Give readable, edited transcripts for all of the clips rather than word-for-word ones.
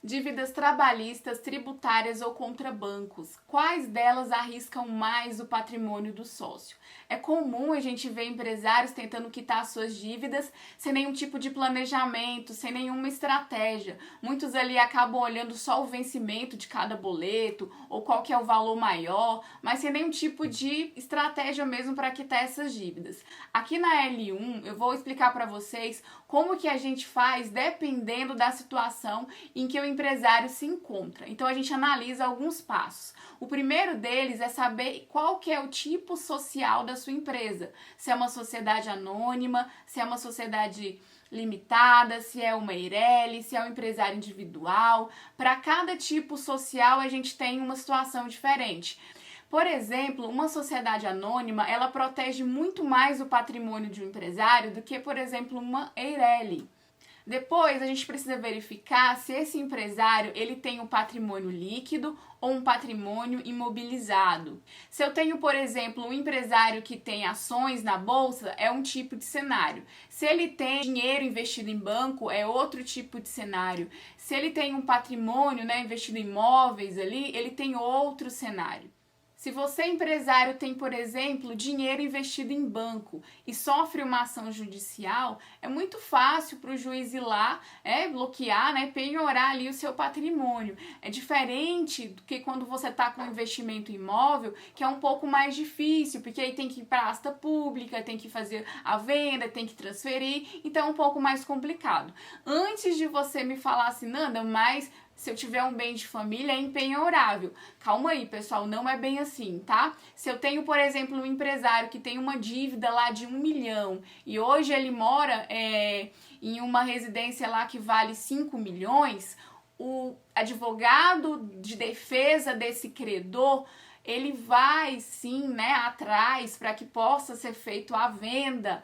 Dívidas trabalhistas, tributárias ou contra bancos. Quais delas arriscam mais o patrimônio do sócio? É comum a gente ver empresários tentando quitar suas dívidas sem nenhum tipo de planejamento, sem nenhuma estratégia. Muitos ali acabam olhando só o vencimento de cada boleto ou qual que é o valor maior, mas sem nenhum tipo de estratégia mesmo para quitar essas dívidas. Aqui na L1 eu vou explicar para vocês como que a gente faz dependendo da situação em que o empresário se encontra. Então a gente analisa alguns passos. O primeiro deles é saber qual que é o tipo social da sua empresa. Se é uma sociedade anônima, se é uma sociedade limitada, se é uma Eireli, se é um empresário individual. Para cada tipo social a gente tem uma situação diferente. Por exemplo, uma sociedade anônima, ela protege muito mais o patrimônio de um empresário do que, por exemplo, uma Eireli. Depois, a gente precisa verificar se esse empresário ele tem um patrimônio líquido ou um patrimônio imobilizado. Se eu tenho, por exemplo, um empresário que tem ações na bolsa, é um tipo de cenário. Se ele tem dinheiro investido em banco, é outro tipo de cenário. Se ele tem um patrimônio, investido em imóveis ali, ele tem outro cenário. Se você, empresário, tem, por exemplo, dinheiro investido em banco e sofre uma ação judicial, é muito fácil para o juiz ir lá, bloquear, penhorar ali o seu patrimônio. É diferente do que quando você está com investimento imóvel, que é um pouco mais difícil, porque aí tem que ir para a asta pública, tem que fazer a venda, tem que transferir, então é um pouco mais complicado. Antes de você me falar assim, Nanda, mas se eu tiver um bem de família é empenhorável. Calma aí, pessoal, não é bem assim, tá? Se eu tenho, por exemplo, um empresário que tem uma dívida lá de 1 milhão e hoje ele mora em uma residência lá que vale 5 milhões, o advogado de defesa desse credor, ele vai sim, atrás para que possa ser feito a venda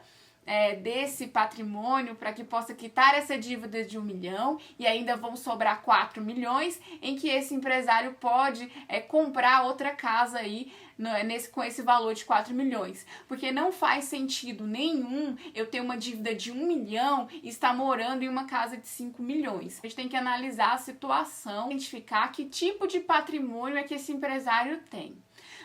desse patrimônio para que possa quitar essa dívida de 1 milhão e ainda vão sobrar 4 milhões em que esse empresário pode comprar outra casa aí com esse valor de 4 milhões. Porque não faz sentido nenhum eu ter uma dívida de 1 milhão e estar morando em uma casa de 5 milhões. A gente tem que analisar a situação, identificar que tipo de patrimônio é que esse empresário tem.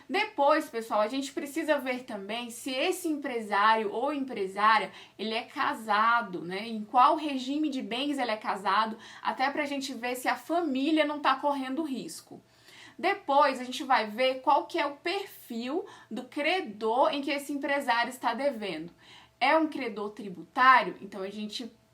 Depois, pessoal, a gente precisa ver também se esse empresário ou empresária, ele é casado, em qual regime de bens ele é casado, até pra gente ver se a família não tá correndo risco. Depois, a gente vai ver qual que é o perfil do credor em que esse empresário está devendo. É um credor tributário? Então,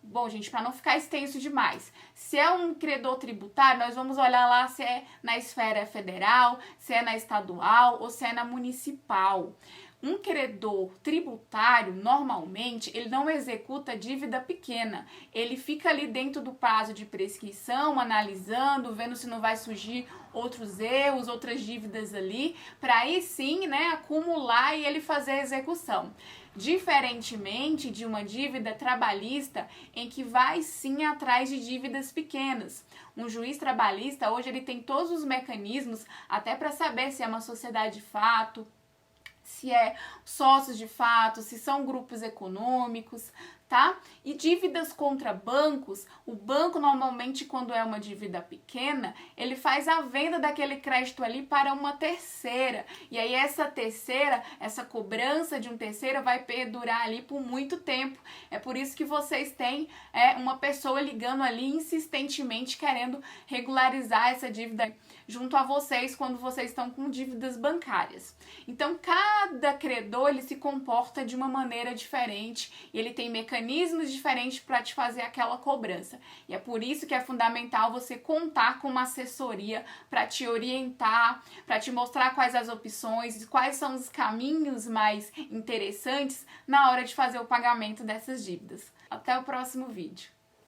Bom, gente, para não ficar extenso demais, se é um credor tributário, nós vamos olhar lá se é na esfera federal, se é na estadual ou se é na municipal. Um credor tributário, normalmente, ele não executa dívida pequena. Ele fica ali dentro do prazo de prescrição, analisando, vendo se não vai surgir outros erros, outras dívidas ali, para aí sim, acumular e ele fazer a execução. Diferentemente de uma dívida trabalhista, em que vai sim atrás de dívidas pequenas. Um juiz trabalhista, hoje, ele tem todos os mecanismos, até para saber se é uma sociedade de fato, se é sócios de fato, se são grupos econômicos, tá? E dívidas contra bancos, o banco normalmente, quando é uma dívida pequena, ele faz a venda daquele crédito ali para uma terceira. E aí essa cobrança de um terceiro vai perdurar ali por muito tempo. É por isso que vocês têm uma pessoa ligando ali insistentemente querendo regularizar essa dívida junto a vocês quando vocês estão com dívidas bancárias. Então, cada credor ele se comporta de uma maneira diferente e ele tem mecanismos diferentes para te fazer aquela cobrança. E é por isso que é fundamental você contar com uma assessoria para te orientar, para te mostrar quais as opções, quais são os caminhos mais interessantes na hora de fazer o pagamento dessas dívidas. Até o próximo vídeo.